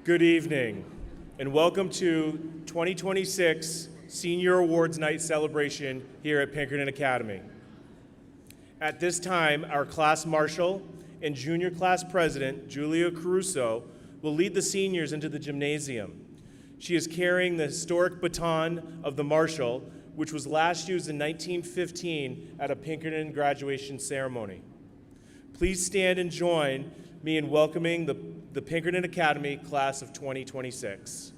Good evening, and welcome to 2026 Senior Awards Night celebration here at Pinkerton Academy. At this time, our class marshal and junior class president, Julia Caruso, will lead the seniors into the gymnasium. She is carrying the historic baton of the marshal, which was last used in 1915 at a Pinkerton graduation ceremony. Please stand and join me in welcoming the Pinkerton Academy class of 2026.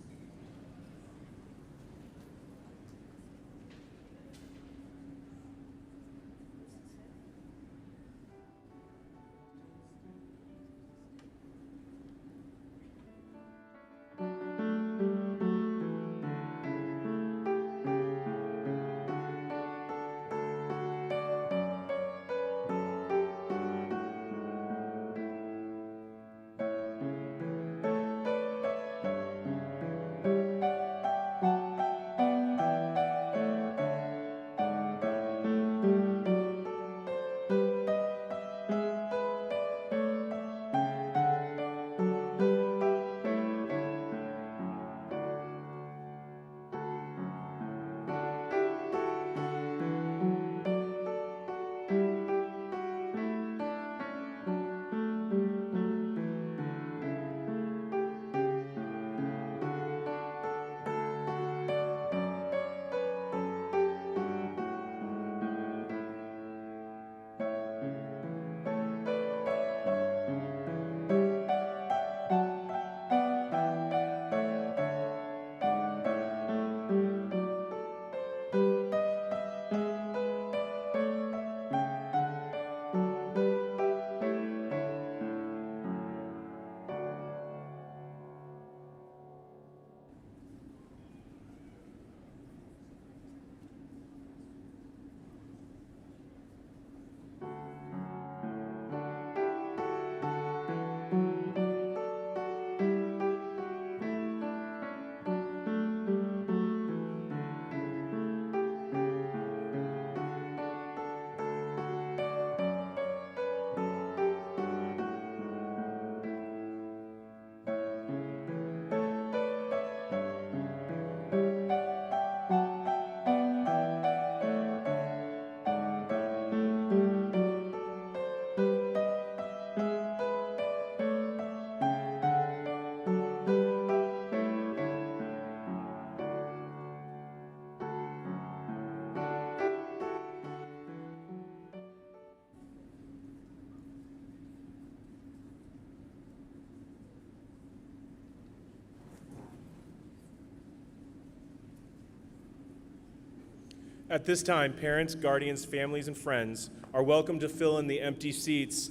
At this time, parents, guardians, families, and friends are welcome to fill in the empty seats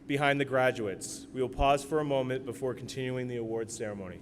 behind the graduates. We will pause for a moment before continuing the awards ceremony.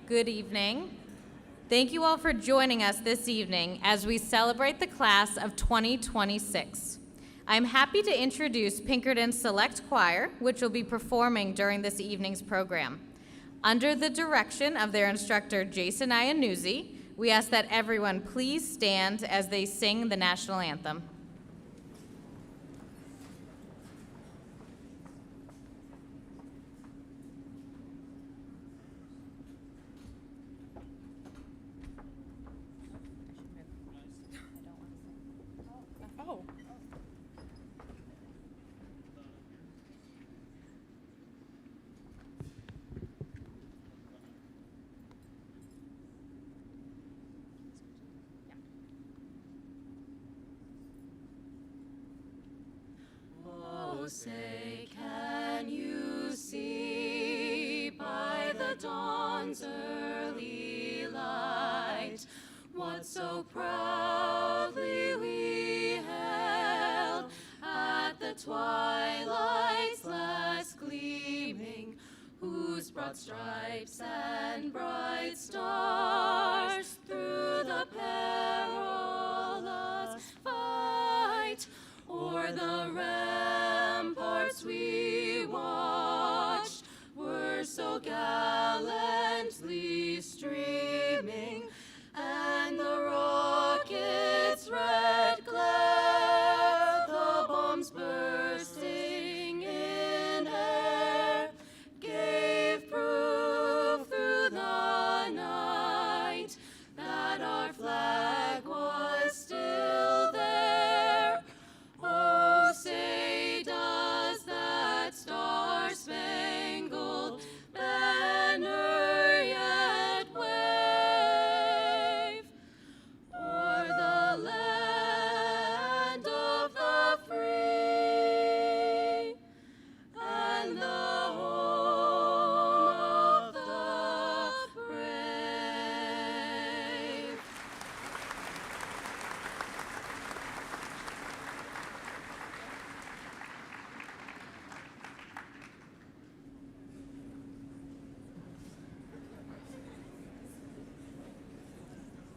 Good evening. Thank you all for joining us this evening as we celebrate the class of 2026. I'm happy to introduce Pinkerton's Select Choir, which will be performing during this evening's program. Under the direction of their instructor, Jason Iannuzzi, we ask that everyone please stand as they sing the national anthem. dawn's early light, what so proudly we hailed at the twilight's last gleaming, whose broad stripes and bright stars through the perilous fight o'er the ramparts we watched were so gallantly streaming, and the rocket's red glare, the bombs bursting in air, gave proof through the night that our flag was still there. Oh, say does that star-spangled banner yet wave o'er the land of the free and the home of the brave?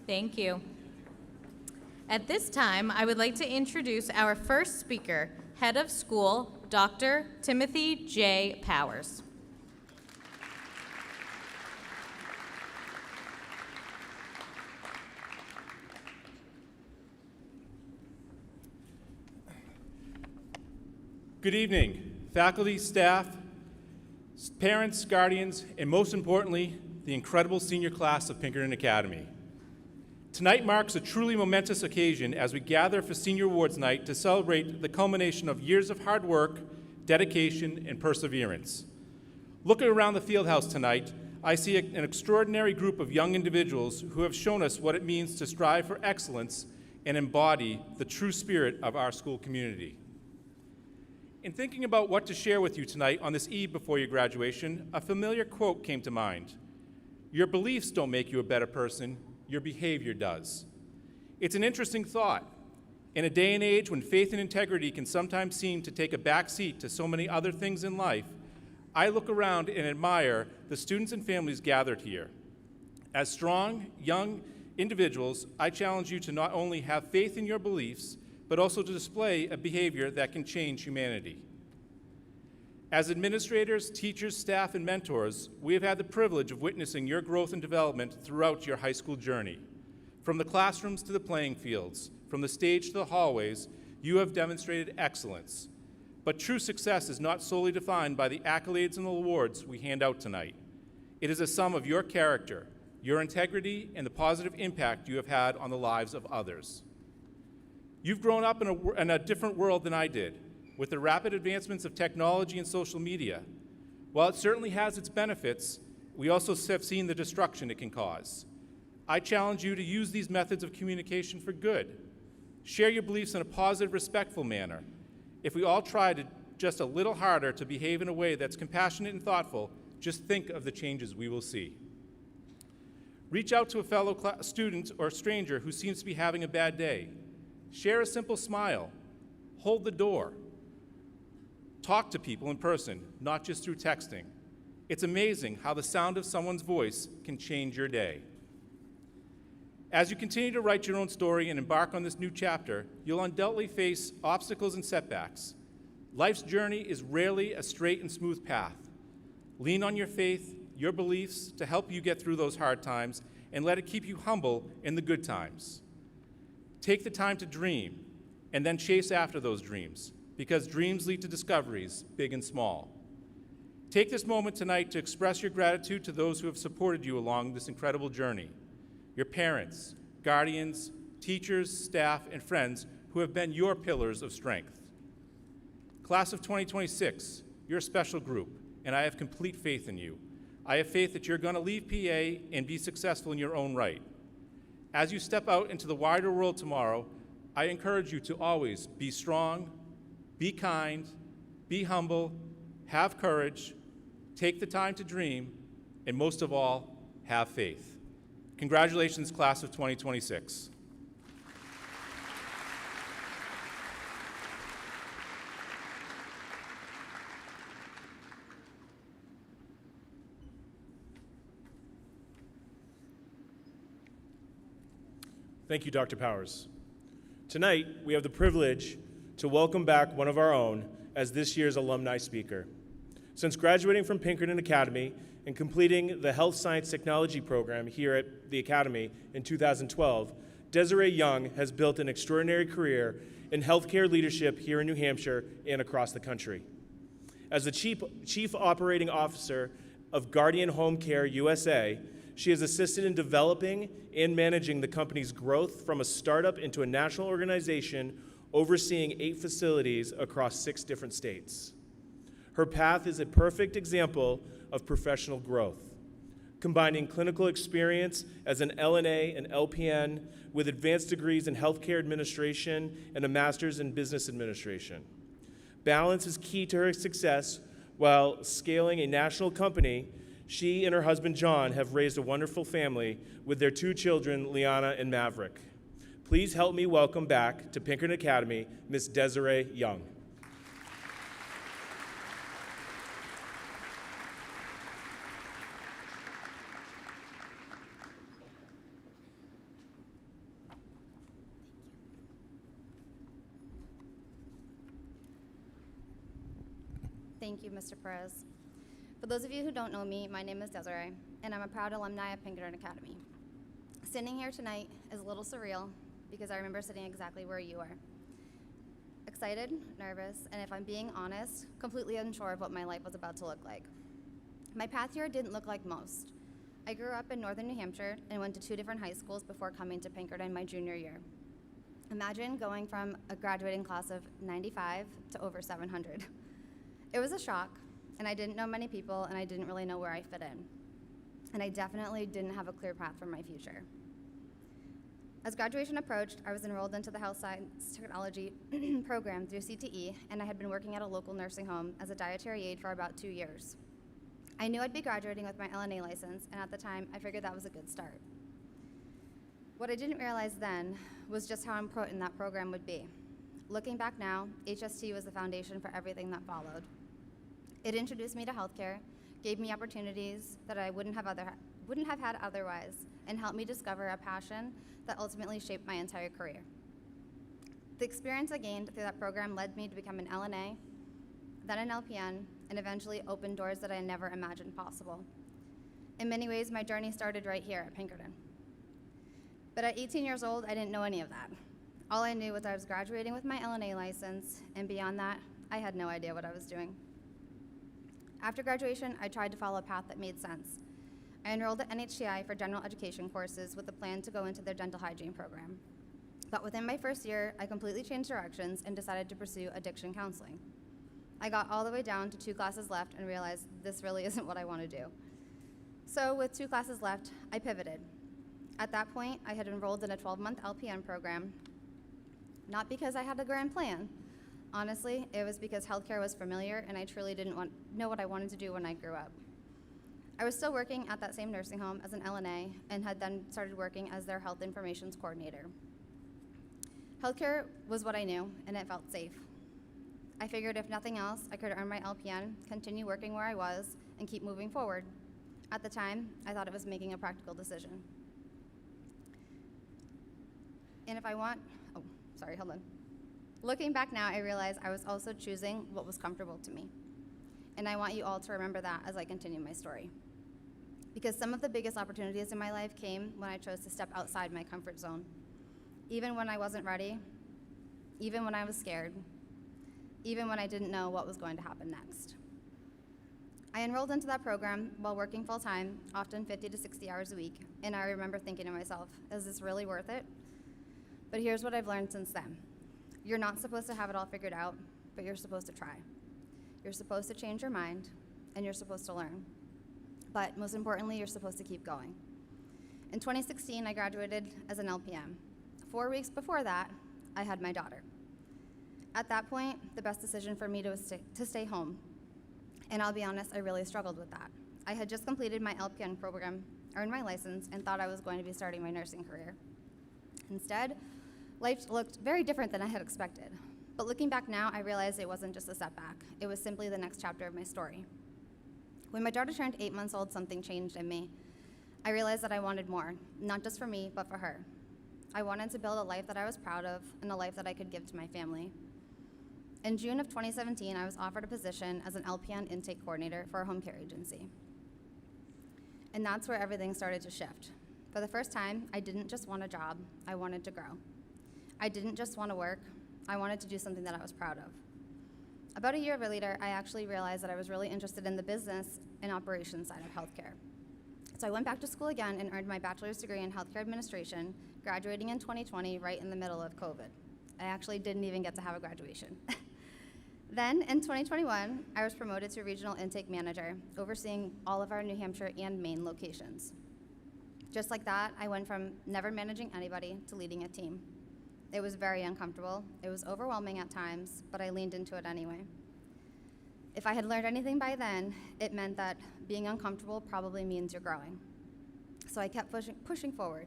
Thank you. At this time, I would like to introduce our first speaker, Head of School, Dr. Timothy J. Powers. Good evening, faculty, staff, parents, guardians, and most importantly, the incredible senior class of Pinkerton Academy. Tonight marks a truly momentous occasion as we gather for Senior Awards Night to celebrate the culmination of years of hard work, dedication, and perseverance. Looking around the fieldhouse tonight, I see an extraordinary group of young individuals who have shown us what it means to strive for excellence and embody the true spirit of our school community. In thinking about what to share with you tonight on this eve before your graduation, a familiar quote came to mind. Your beliefs don't make you a better person, your behavior does. It's an interesting thought. In a day and age when faith and integrity can sometimes seem to take a back seat to so many other things in life, I look around and admire the students and families gathered here. As strong, young individuals, I challenge you to not only have faith in your beliefs, but also to display a behavior that can change humanity. As administrators, teachers, staff, and mentors, we have had the privilege of witnessing your growth and development throughout your high school journey. From the classrooms to the playing fields, from the stage to the hallways, you have demonstrated excellence. But true success is not solely defined by the accolades and awards we hand out tonight. It is a sum of your character, your integrity, and the positive impact you have had on the lives of others. You've grown up in a different world than I did, with the rapid advancements of technology and social media. While it certainly has its benefits, we also have seen the destruction it can cause. I challenge you to use these methods of communication for good. Share your beliefs in a positive, respectful manner. If we all try to just a little harder to behave in a way that's compassionate and thoughtful, just think of the changes we will see. Reach out to a fellow student or stranger who seems to be having a bad day. Share a simple smile. Hold the door. Talk to people in person, not just through texting. It's amazing how the sound of someone's voice can change your day. As you continue to write your own story and embark on this new chapter, you'll undoubtedly face obstacles and setbacks. Life's journey is rarely a straight and smooth path. Lean on your faith, your beliefs to help you get through those hard times, and let it keep you humble in the good times. Take the time to dream, and then chase after those dreams, because dreams lead to discoveries, big and small. Take this moment tonight to express your gratitude to those who have supported you along this incredible journey. Your parents, guardians, teachers, staff, and friends who have been your pillars of strength. Class of 2026, you're a special group, and I have complete faith in you. I have faith that you're going to leave PA and be successful in your own right. As you step out into the wider world tomorrow, I encourage you to always be strong, be kind, be humble, have courage, take the time to dream, and most of all, have faith. Congratulations, class of 2026. Thank you, Dr. Powers. Tonight, we have the privilege to welcome back one of our own as this year's alumni speaker. Since graduating from Pinkerton Academy and completing the Health Science Technology program here at the Academy in 2012, Desiree Young has built an extraordinary career in healthcare leadership here in New Hampshire and across the country. As the Chief Operating Officer of Guardian Home Care USA, she has assisted in developing and managing the company's growth from a startup into a national organization overseeing 8 facilities across 6 different states. Her path is a perfect example of professional growth, combining clinical experience as an LNA and LPN with advanced degrees in healthcare administration and a master's in business administration. Balance is key to her success. While scaling a national company, she and her husband, John, have raised a wonderful family with their 2 children, Liana and Maverick. Please help me welcome back to Pinkerton Academy, Miss Desiree Young. Thank you, Mr. Perez. For those of you who don't know me, my name is Desiree, and I'm a proud alumni of Pinkerton Academy. Sitting here tonight is a little surreal because I remember sitting exactly where you are. Excited, nervous, and if I'm being honest, completely unsure of what my life was about to look like. My path here didn't look like most. I grew up in northern New Hampshire and went to 2 different high schools before coming to Pinkerton my junior year. Imagine going from a graduating class of 95 to over 700. It was a shock, and I didn't know many people, and I didn't really know where I fit in. And I definitely didn't have a clear path for my future. As graduation approached, I was enrolled into the Health Science Technology program through CTE, and I had been working at a local nursing home as a dietary aide for about 2 years. I knew I'd be graduating with my LNA license, and at the time, I figured that was a good start. What I didn't realize then was just how important that program would be. Looking back now, HST was the foundation for everything that followed. It introduced me to healthcare, gave me opportunities that I wouldn't have had otherwise, and helped me discover a passion that ultimately shaped my entire career. The experience I gained through that program led me to become an LNA, then an LPN, and eventually opened doors that I never imagined possible. In many ways, my journey started right here at Pinkerton. But at 18 years old, I didn't know any of that. All I knew was I was graduating with my LNA license, and beyond that, I had no idea what I was doing. After graduation, I tried to follow a path that made sense. I enrolled at NHTI for general education courses with a plan to go into their dental hygiene program. But within my first year, I completely changed directions and decided to pursue addiction counseling. I got all the way down to 2 classes left and realized this really isn't what I want to do. So with 2 classes left, I pivoted. At that point, I had enrolled in a 12-month LPN program, not because I had a grand plan. Honestly, it was because healthcare was familiar and I truly didn't know what I wanted to do when I grew up. I was still working at that same nursing home as an LNA and had then started working as their health informations coordinator. Healthcare was what I knew, and it felt safe. I figured if nothing else, I could earn my LPN, continue working where I was, and keep moving forward. At the time, I thought it was making a practical decision. And if I want, hold on. Looking back now, I realize I was also choosing what was comfortable to me. And I want you all to remember that as I continue my story. Because some of the biggest opportunities in my life came when I chose to step outside my comfort zone. Even when I wasn't ready, even when I was scared, even when I didn't know what was going to happen next. I enrolled into that program while working full-time, often 50 to 60 hours a week, and I remember thinking to myself, is this really worth it? But here's what I've learned since then. You're not supposed to have it all figured out, but you're supposed to try. You're supposed to change your mind, and you're supposed to learn. But most importantly, you're supposed to keep going. In 2016, I graduated as an LPN. 4 weeks before that, I had my daughter. At that point, the best decision for me was to stay home. And I'll be honest, I really struggled with that. I had just completed my LPN program earned my license, and thought I was going to be starting my nursing career. Instead, life looked very different than I had expected. But looking back now, I realized it wasn't just a setback. It was simply the next chapter of my story. When my daughter turned 8 months old, something changed in me. I realized that I wanted more, not just for me, but for her. I wanted to build a life that I was proud of and a life that I could give to my family. In June of 2017, I was offered a position as an LPN intake coordinator for a home care agency. And that's where everything started to shift. For the first time, I didn't just want a job, I wanted to grow. I didn't just want to work, I wanted to do something that I was proud of. About a year later, I actually realized that I was really interested in the business and operations side of healthcare. So I went back to school again and earned my bachelor's degree in healthcare administration, graduating in 2020, right in the middle of COVID. I actually didn't even get to have a graduation. Then, in 2021, I was promoted to regional intake manager, overseeing all of our New Hampshire and Maine locations. Just like that, I went from never managing anybody to leading a team. It was very uncomfortable, it was overwhelming at times, but I leaned into it anyway. If I had learned anything by then, it meant that being uncomfortable probably means you're growing. So I kept pushing forward.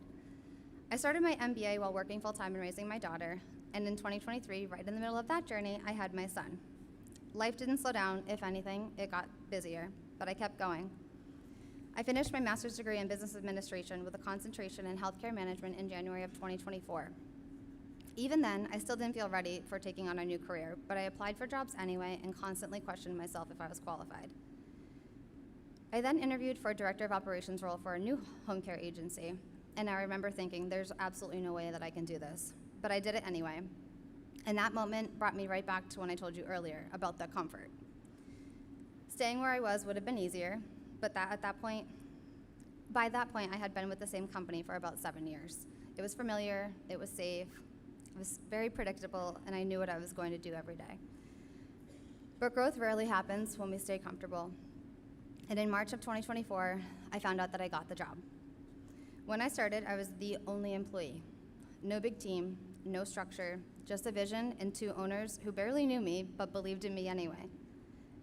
I started my MBA while working full-time and raising my daughter, and in 2023, right in the middle of that journey, I had my son. Life didn't slow down. If anything, it got busier, but I kept going. I finished my master's degree in business administration with a concentration in healthcare management in January of 2024. Even then, I still didn't feel ready for taking on a new career, but I applied for jobs anyway and constantly questioned myself if I was qualified. I then interviewed for a director of operations role for a new home care agency, and I remember thinking, there's absolutely no way that I can do this, but I did it anyway. And that moment brought me right back to when I told you earlier about the comfort. Staying where I was would have been easier, but by that point, I had been with the same company for about 7 years. It was familiar, it was safe, it was very predictable, and I knew what I was going to do every day. But growth rarely happens when we stay comfortable. And in March of 2024, I found out that I got the job. When I started, I was the only employee. No big team, no structure, just a vision and 2 owners who barely knew me but believed in me anyway.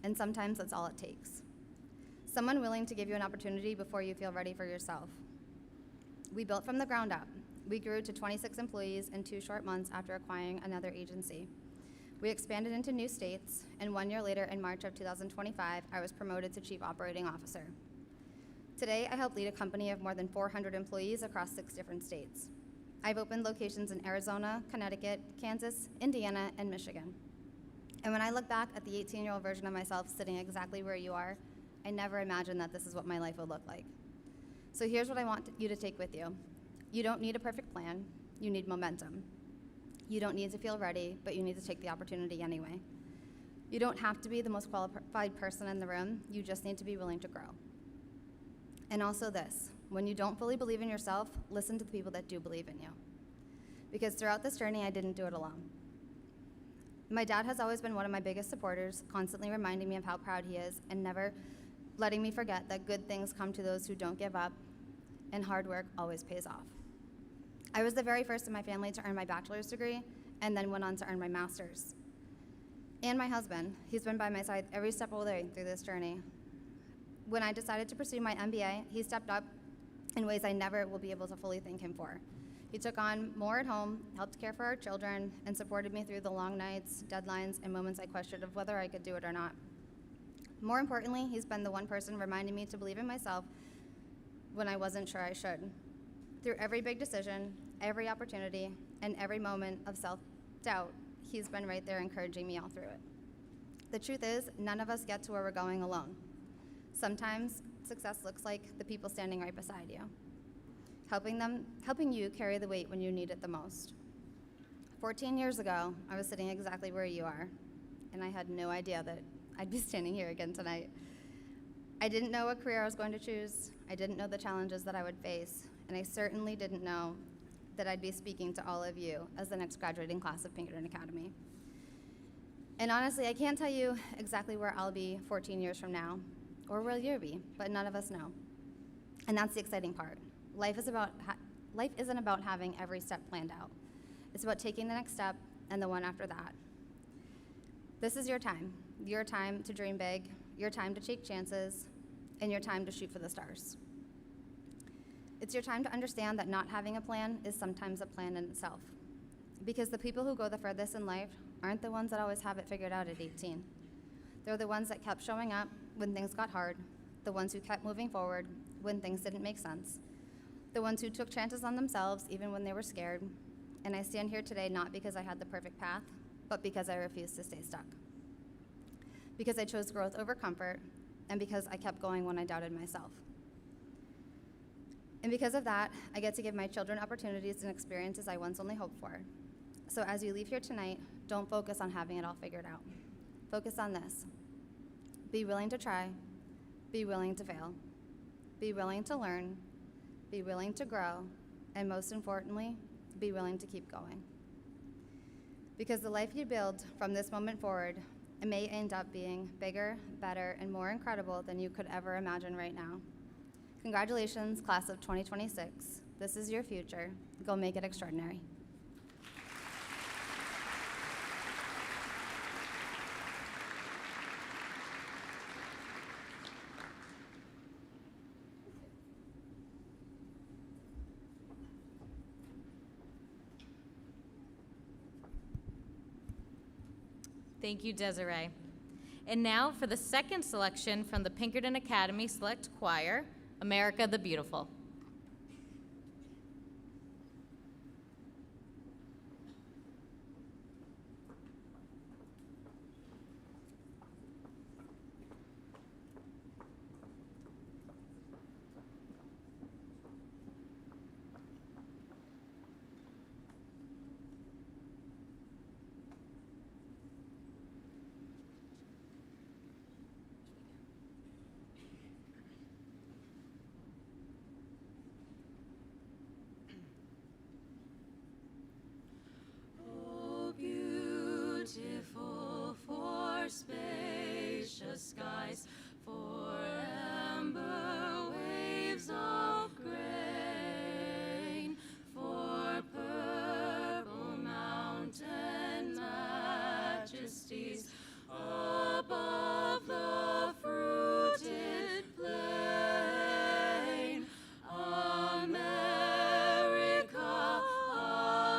And sometimes that's all it takes. Someone willing to give you an opportunity before you feel ready for yourself. We built from the ground up. We grew to 26 employees in 2 short months after acquiring another agency. We expanded into new states, and 1 year later, in March of 2025, I was promoted to Chief Operating Officer. Today, I help lead a company of more than 400 employees across 6 different states. I've opened locations in Arizona, Connecticut, Kansas, Indiana, and Michigan. And when I look back at the 18-year-old version of myself sitting exactly where you are, I never imagined that this is what my life would look like. So here's what I want you to take with you. You don't need a perfect plan, you need momentum. You don't need to feel ready, but you need to take the opportunity anyway. You don't have to be the most qualified person in the room, you just need to be willing to grow. And also this, when you don't fully believe in yourself, listen to the people that do believe in you. Because throughout this journey, I didn't do it alone. My dad has always been one of my biggest supporters, constantly reminding me of how proud he is and never letting me forget that good things come to those who don't give up, and hard work always pays off. I was the very first in my family to earn my bachelor's degree and then went on to earn my master's. And my husband, he's been by my side every step of the way through this journey. When I decided to pursue my MBA, he stepped up in ways I never will be able to fully thank him for. He took on more at home, helped care for our children, and supported me through the long nights, deadlines, and moments I questioned of whether I could do it or not. More importantly, he's been the one person reminding me to believe in myself when I wasn't sure I should. Through every big decision, every opportunity, and every moment of self-doubt, he's been right there encouraging me all through it. The truth is, none of us get to where we're going alone. Sometimes success looks like the people standing right beside you, helping you carry the weight when you need it the most. 14 years ago, I was sitting exactly where you are, and I had no idea that I'd be standing here again tonight. I didn't know what career I was going to choose. I didn't know the challenges that I would face, and I certainly didn't know that I'd be speaking to all of you as the next graduating class of Pinkerton Academy. And honestly, I can't tell you exactly where I'll be 14 years from now, or where you'll be, but none of us know. And that's the exciting part. Life isn't about having every step planned out. It's about taking the next step and the one after that. This is your time to dream big, your time to take chances, and your time to shoot for the stars. It's your time to understand that not having a plan is sometimes a plan in itself. Because the people who go the furthest in life aren't the ones that always have it figured out at 18. They're the ones that kept showing up when things got hard, the ones who kept moving forward when things didn't make sense, the ones who took chances on themselves even when they were scared. And I stand here today not because I had the perfect path, but because I refused to stay stuck. Because I chose growth over comfort, and because I kept going when I doubted myself. And because of that, I get to give my children opportunities and experiences I once only hoped for. So as you leave here tonight, don't focus on having it all figured out. Focus on this. Be willing to try, be willing to fail, be willing to learn, be willing to grow, and most importantly, be willing to keep going. Because the life you build from this moment forward, it may end up being bigger, better, and more incredible than you could ever imagine right now. Congratulations, class of 2026. This is your future. Go make it extraordinary. Thank you, Desiree. And now for the second selection from the Pinkerton Academy Select Choir, America the Beautiful. Oh, beautiful for spacious skies, for amber waves of grain, for purple mountain majesties above the fruited plain. America,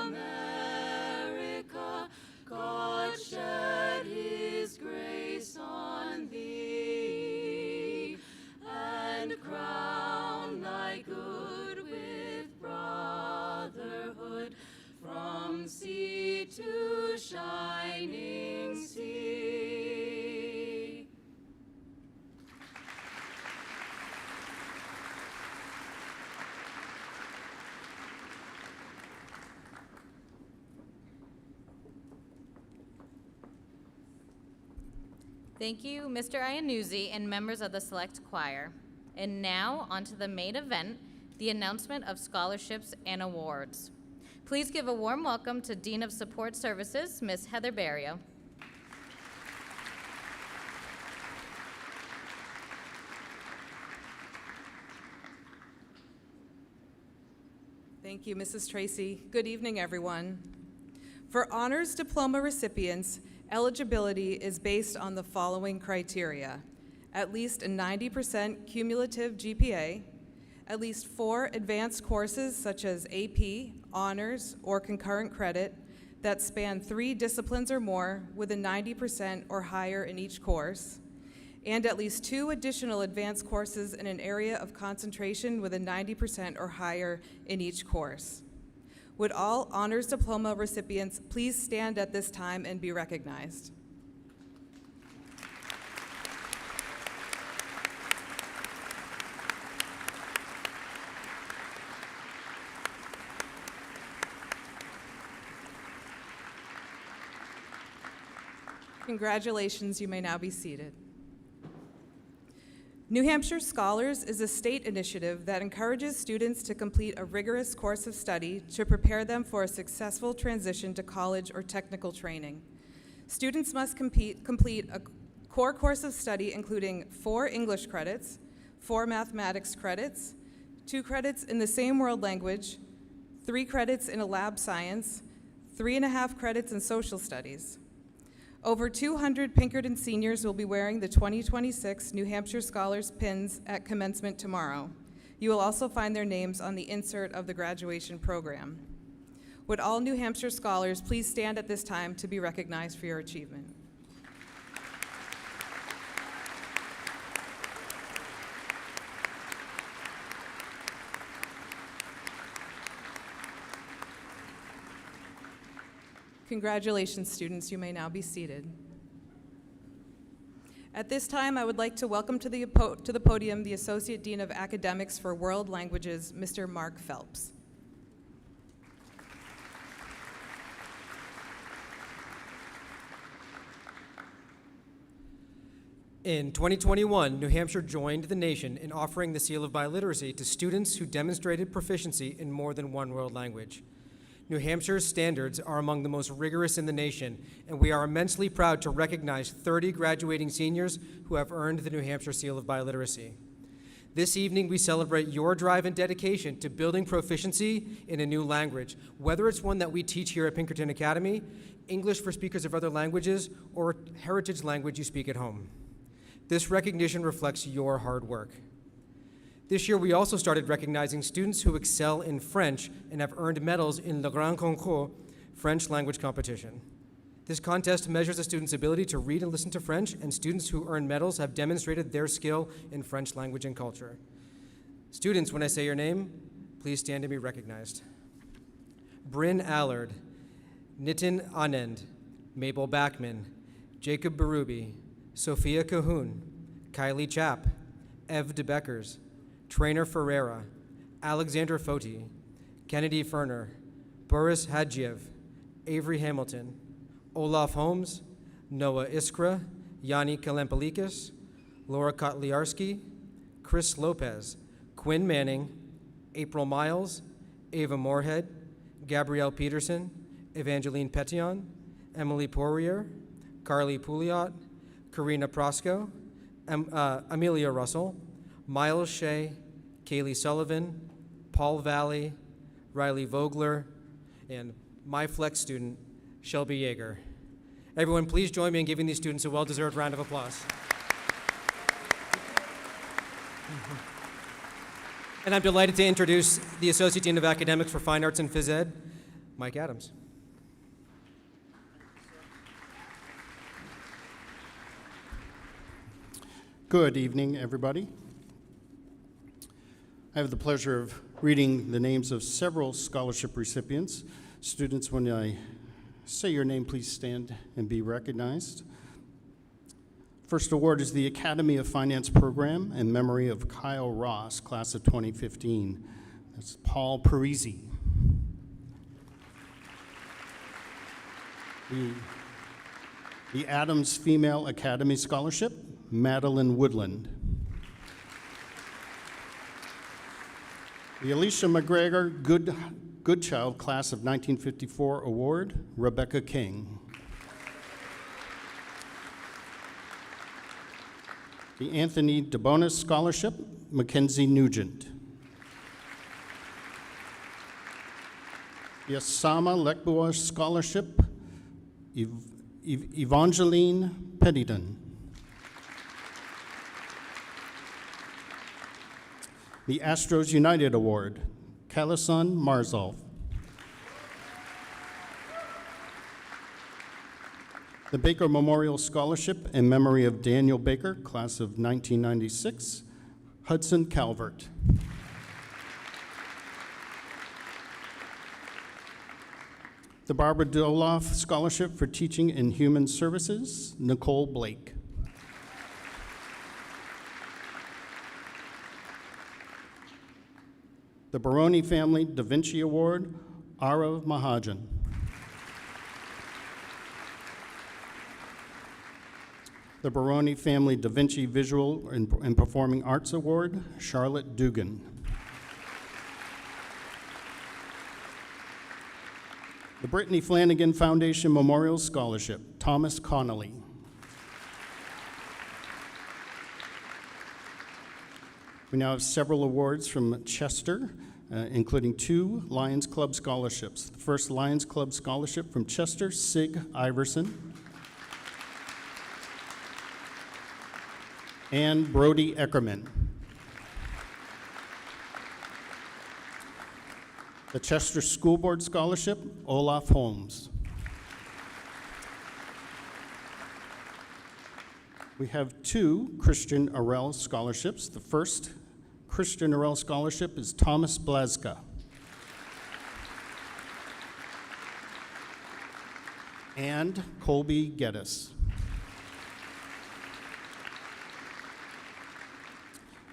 America, God shed his grace on thee, and crown thy good with brotherhood, from sea to shining sea. Thank you, Mr. Iannuzzi and members of the Select Choir. And now, on to the main event, the announcement of scholarships and awards. Please give a warm welcome to Dean of Support Services, Ms. Heather Barrio. Thank you, Mrs. Tracy. Good evening, everyone. For honors diploma recipients, eligibility is based on the following criteria: at least a 90% cumulative GPA, at least 4 advanced courses such as AP, honors, or concurrent credit that span 3 disciplines or more with a 90% or higher in each course, and at least 2 additional advanced courses in an area of concentration with a 90% or higher in each course. Would all honors diploma recipients please stand at this time and be recognized? Congratulations, you may now be seated. New Hampshire Scholars is a state initiative that encourages students to complete a rigorous course of study to prepare them for a successful transition to college or technical training. Students must complete a core course of study including 4 English credits, 4 mathematics credits, 2 credits in the same world language, 3 credits in a lab science, 3.5 credits in social studies. Over 200 Pinkerton seniors will be wearing the 2026 New Hampshire Scholars pins at commencement tomorrow. You will also find their names on the insert of the graduation program. Would all New Hampshire scholars please stand at this time to be recognized for your achievement? Congratulations, students. You may now be seated. At this time, I would like to welcome to the podium the Associate Dean of Academics for World Languages, Mr. Mark Phelps. In 2021, New Hampshire joined the nation in offering the Seal of Biliteracy to students who demonstrated proficiency in more than one world language. New Hampshire's standards are among the most rigorous in the nation, and we are immensely proud to recognize 30 graduating seniors who have earned the New Hampshire Seal of Biliteracy. This evening, we celebrate your drive and dedication to building proficiency in a new language, whether it's one that we teach here at Pinkerton Academy, English for speakers of other languages, or a heritage language you speak at home. This recognition reflects your hard work. This year, we also started recognizing students who excel in French and have earned medals in Le Grand Concours French language competition. This contest measures a student's ability to read and listen to French, and students who earn medals have demonstrated their skill in French language and culture. Students, when I say your name, please stand to be recognized. Bryn Allard, Nitin Anand, Mabel Backman, Jacob Berube, Sophia Cahoon, Kylie Chapp, Ev DeBeckers, Trainer Ferreira, Alexander Foti, Kennedy Ferner, Boris Hadjiev, Avery Hamilton, Olaf Holmes, Noah Iskra, Yanni Kalempalikas, Laura Kotliarski, Chris Lopez, Quinn Manning, April Miles, Ava Moorhead, Gabrielle Peterson, Evangeline Petion, Emily Poirier, Carly Pouliot, Karina Prosco, Amelia Russell, Miles Shea, Kaylee Sullivan, Paul Valley, Riley Vogler, and my Flex student, Shelby Yeager. Everyone, please join me in giving these students a well-deserved round of applause. And I'm delighted to introduce the Associate Dean of Academics for Fine Arts and Phys Ed, Mike Adams. Good evening, everybody. I have the pleasure of reading the names of several scholarship recipients. Students, when I say your name, please stand and be recognized. First award is the Academy of Finance Program in memory of Kyle Ross, class of 2015. That's Paul Parisi. The Adams Female Academy Scholarship, Madeline Woodland. The Alicia McGregor Goodchild Class of 1954 Award, Rebecca King. The Anthony DeBonis Scholarship, Mackenzie Nugent. The Asama Lekbua Scholarship, Evangeline Pennington. The Astros United Award, Kalasan Marzal. The Baker Memorial Scholarship in memory of Daniel Baker, class of 1996, Hudson Calvert. The Barbara Doloff Scholarship for Teaching in Human Services, Nicole Blake. The Baroni Family Da Vinci Award, Arav Mahajan. The Baroni Family Da Vinci Visual and Performing Arts Award, Charlotte Dugan. The Brittany Flanagan Foundation Memorial Scholarship, Thomas Connolly. We now have several awards from Chester, including 2 Lions Club scholarships. The first Lions Club scholarship from Chester, Sig Iverson. And Brody Eckerman. The Chester School Board Scholarship, Olaf Holmes. We have 2 Christian Arell scholarships. The first Christian Arell scholarship is Thomas Blaska. And Colby Geddes.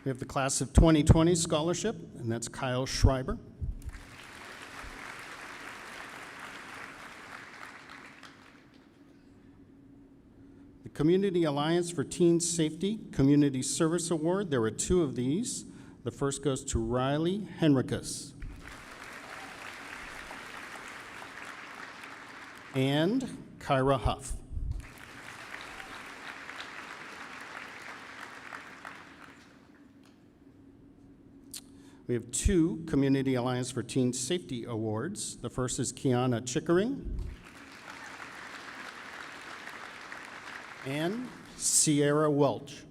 We have the Class of 2020 scholarship, and that's Kyle Schreiber. The Community Alliance for Teen Safety Community Service Award, there are 2 of these. The first goes to Riley Henricus. And Kyra Huff. We have 2 Community Alliance for Teen Safety Awards. The first is Kiana Chickering and Sierra Welch.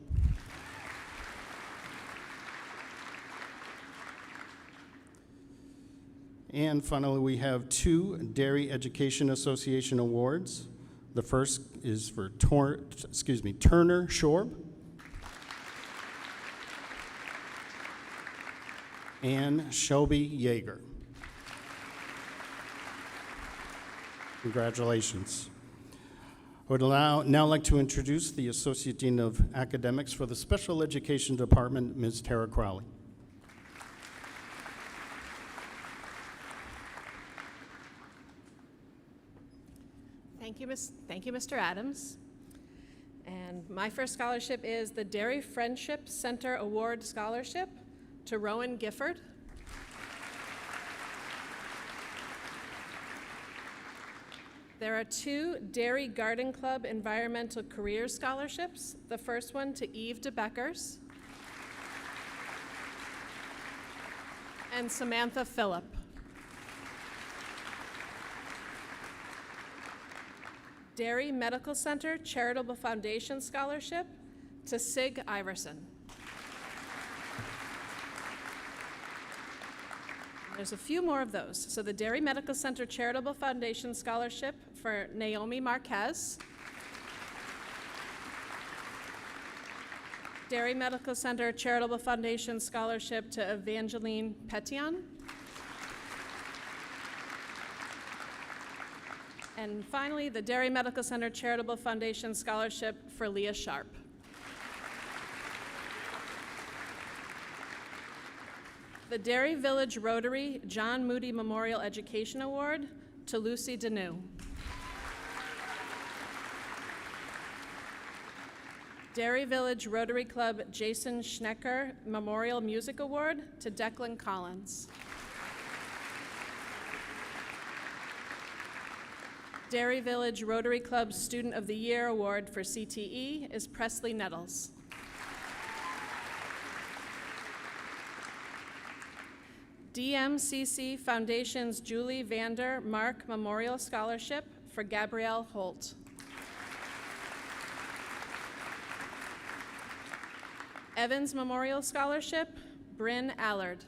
And finally, we have 2 Dairy Education Association Awards. The first is for Turner Shorb and Shelby Yeager. Congratulations. I would now like to introduce the Associate Dean of Academics for the Special Education Department, Ms. Tara Crowley. Thank you, Mr. Adams. And my first scholarship is the Dairy Friendship Center Award Scholarship to Rowan Gifford. There are 2 Dairy Garden Club Environmental Career Scholarships. The first one to Eve DeBeckers and Samantha Phillip. Dairy Medical Center Charitable Foundation Scholarship to Sig Iverson. There's a few more of those. So the Dairy Medical Center Charitable Foundation Scholarship for Naomi Marquez. Dairy Medical Center Charitable Foundation Scholarship to Evangeline Petion. And finally, the Dairy Medical Center Charitable Foundation Scholarship for Leah Sharp. The Dairy Village Rotary John Moody Memorial Education Award to Lucy Deneau. Dairy Village Rotary Club Jason Schnecker Memorial Music Award to Declan Collins. Dairy Village Rotary Club Student of the Year Award for CTE is Presley Nettles. DMCC Foundation's Julie Vander Mark Memorial Scholarship for Gabrielle Holt. Evans Memorial Scholarship, Bryn Allard.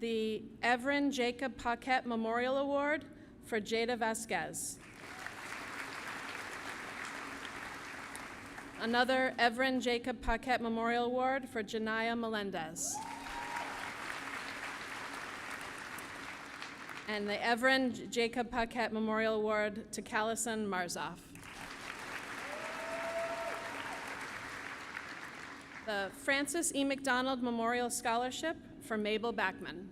The Everin Jacob Paquette Memorial Award for Jada Vasquez. Another Everin Jacob Paquette Memorial Award for Janaya Melendez. And the Everin Jacob Paquette Memorial Award to Callison Marzoff. The Francis E. McDonald Memorial Scholarship for Mabel Backman.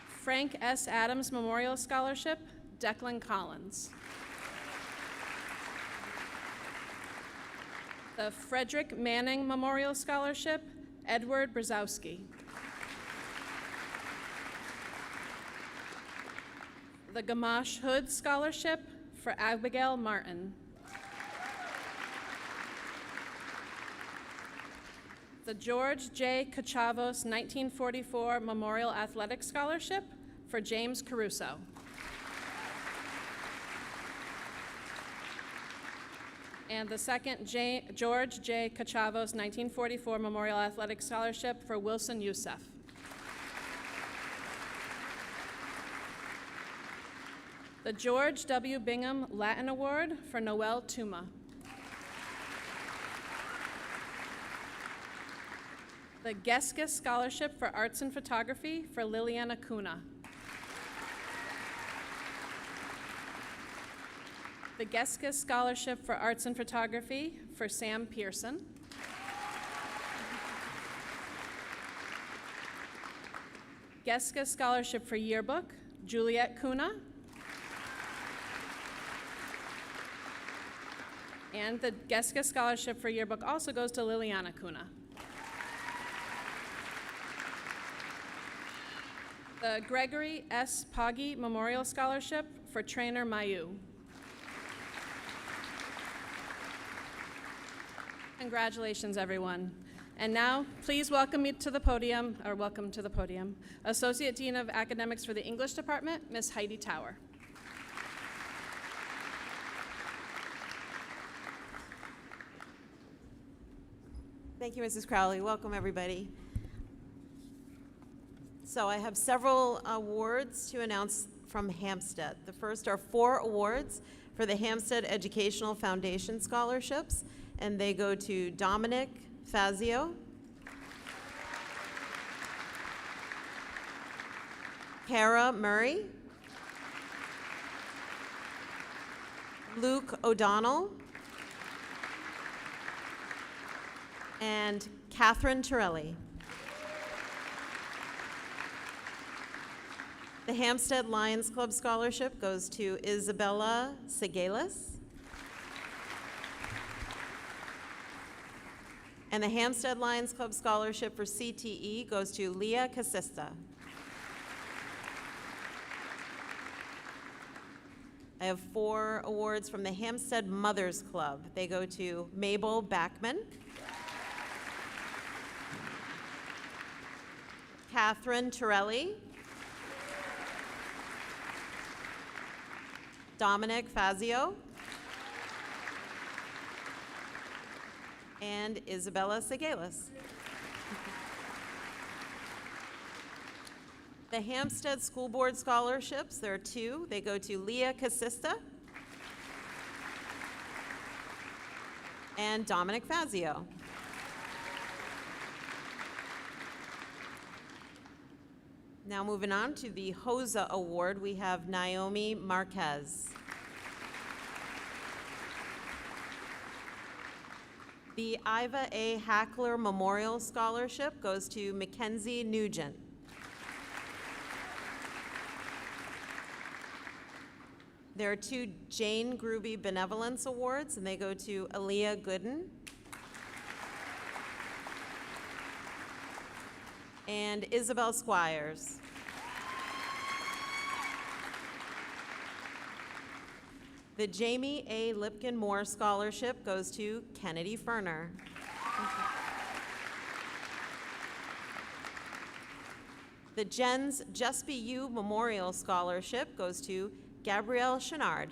Frank S. Adams Memorial Scholarship, Declan Collins. The Frederick Manning Memorial Scholarship, Edward Brzezowski. The Gamache Hood Scholarship for Abigail Martin. The George J. Cachavos 1944 Memorial Athletic Scholarship for James Caruso. And the second, George J. Cachavos 1944 Memorial Athletic Scholarship for Wilson Youssef. The George W. Bingham Latin Award for Noel Tuma. The Geska Scholarship for Arts and Photography for Liliana Kuna. The Geska Scholarship for Arts and Photography for Sam Pearson. Geska Scholarship for Yearbook, Juliet Kuna. And the Geska Scholarship for Yearbook also goes to Liliana Kuna. The Gregory S. Poggi Memorial Scholarship for Trainer Mayu. Congratulations, everyone. And now, please welcome to the podium, Associate Dean of Academics for the English Department, Ms. Heidi Tower. Thank you, Mrs. Crowley. Welcome, everybody. So I have several awards to announce from Hampstead. The first are 4 awards for the Hampstead Educational Foundation Scholarships, and they go to Dominic Fazio, Kara Murray, Luke O'Donnell, and Catherine Torelli. The Hampstead Lions Club Scholarship goes to Isabella Segalis. And the Hampstead Lions Club Scholarship for CTE goes to Leah Casista. I have 4 awards from the Hampstead Mothers Club. They go to Mabel Backman, Catherine Torelli, Dominic Fazio, and Isabella Segalis. The Hampstead School Board Scholarships, there are 2. They go to Leah Casista and Dominic Fazio. Now moving on to the HOSA Award, we have Naomi Marquez. The Iva A. Hackler Memorial Scholarship goes to Mackenzie Nugent. There are 2 Jane Gruby Benevolence Awards, and they go to Aaliyah Gooden and Isabel Squires. The Jamie A. Lipkin Moore Scholarship goes to Kennedy Ferner. The Jens Just Be You Memorial Scholarship goes to Gabrielle Chenard.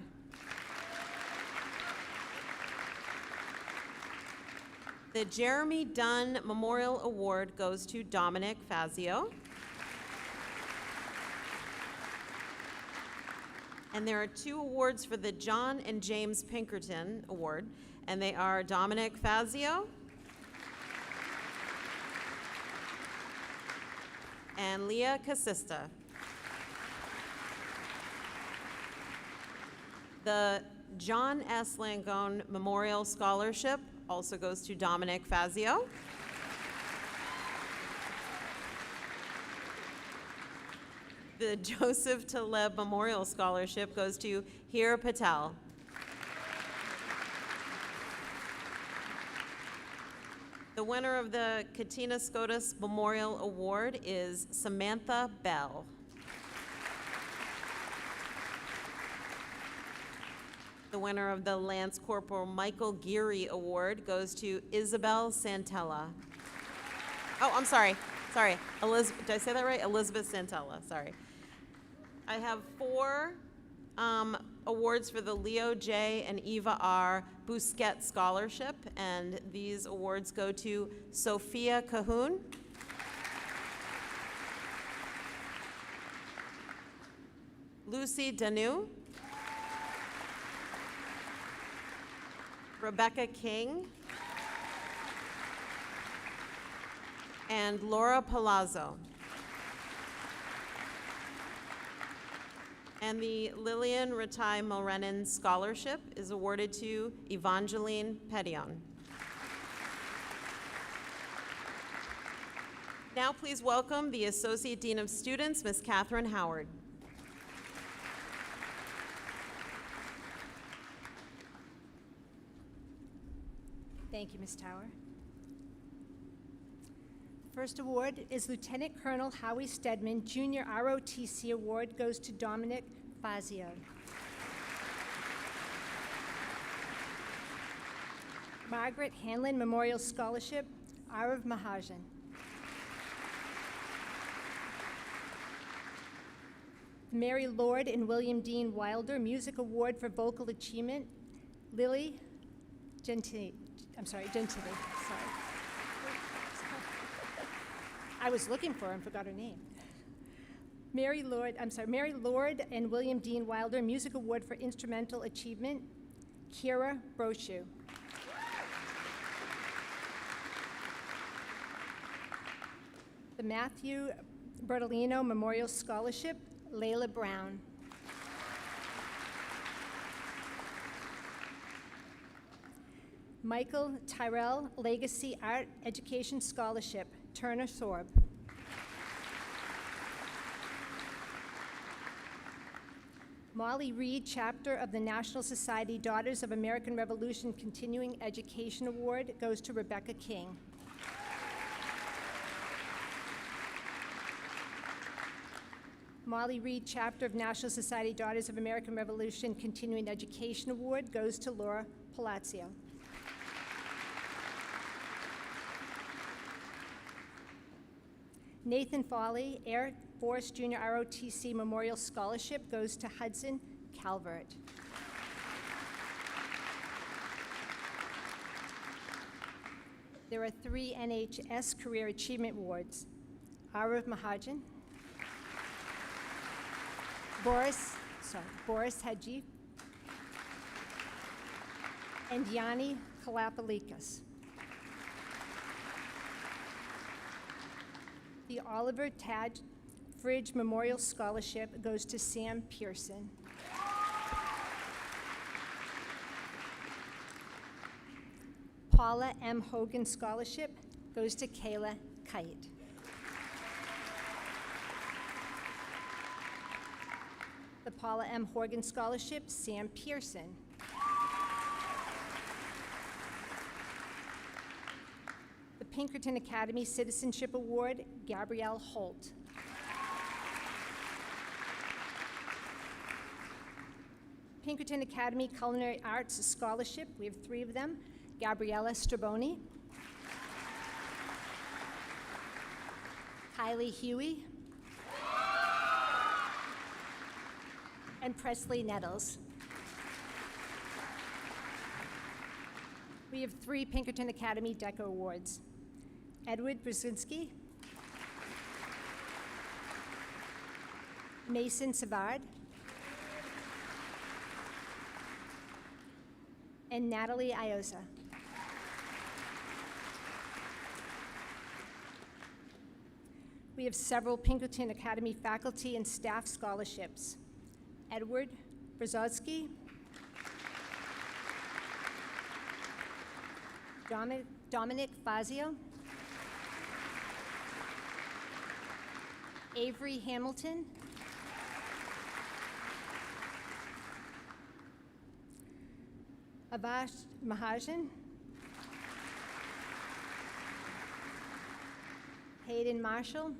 The Jeremy Dunn Memorial Award goes to Dominic Fazio. And there are 2 awards for the John and James Pinkerton Award, and they are Dominic Fazio and Leah Casista. The John S. Langone Memorial Scholarship also goes to Dominic Fazio. The Joseph Taleb Memorial Scholarship goes to Hira Patel. The winner of the Katina Scotus Memorial Award is Samantha Bell. The winner of the Lance Corporal Michael Geary Award goes to Isabel Santella. Oh, I'm sorry. Did I say that right? Elizabeth Santella, sorry. I have 4 awards for the Leo J. and Eva R. Busquet Scholarship, and these awards go to Sophia Cahoon, Lucy Danu, Rebecca King, and Laura Palazzo. And the Lillian Ratai Mulrennan Scholarship is awarded to Evangeline Petion. Now please welcome the Associate Dean of Students, Ms. Catherine Howard. Thank you, Ms. Tower. First award is Lieutenant Colonel Howie Stedman Junior ROTC Award goes to Dominic Fazio. Margaret Hanlon Memorial Scholarship, Arav Mahajan. Mary Lord and William Dean Wilder Music Award for Vocal Achievement, Lily Gentili. Sorry. I was looking for her and forgot her name. Mary Lord and William Dean Wilder Music Award for Instrumental Achievement, Kira Brochu. The Matthew Bertolino Memorial Scholarship, Layla Brown. Michael Tyrell Legacy Art Education Scholarship, Turner Sorb. Molly Reed, chapter of the National Society Daughters of American Revolution Continuing Education Award goes to Rebecca King. Molly Reed, chapter of National Society Daughters of American Revolution Continuing Education Award goes to Laura Palazzo. Nathan Foley, Air Force Junior ROTC Memorial Scholarship goes to Hudson Calvert. There are 3 NHS Career Achievement Awards. Arav Mahajan, Boris Hedji, and Yanni Kalapalikas. The Oliver Tad Fridge Memorial Scholarship goes to Sam Pearson. Paula M. Hogan Scholarship goes to Kayla Kite. The Paula M. Horgan Scholarship, Sam Pearson. The Pinkerton Academy Citizenship Award, Gabrielle Holt. Pinkerton Academy Culinary Arts Scholarship, we have 3 of them, Gabriella Straboni, Kylie Huey, and Presley Nettles. We have 3 Pinkerton Academy DECA Awards. Edward Brzezinski, Mason Savard, and Natalie Iosa. We have several Pinkerton Academy faculty and staff scholarships. Edward Brzezinski, Dominic Fazio, Avery Hamilton, Avash Mahajan, Hayden Marshall,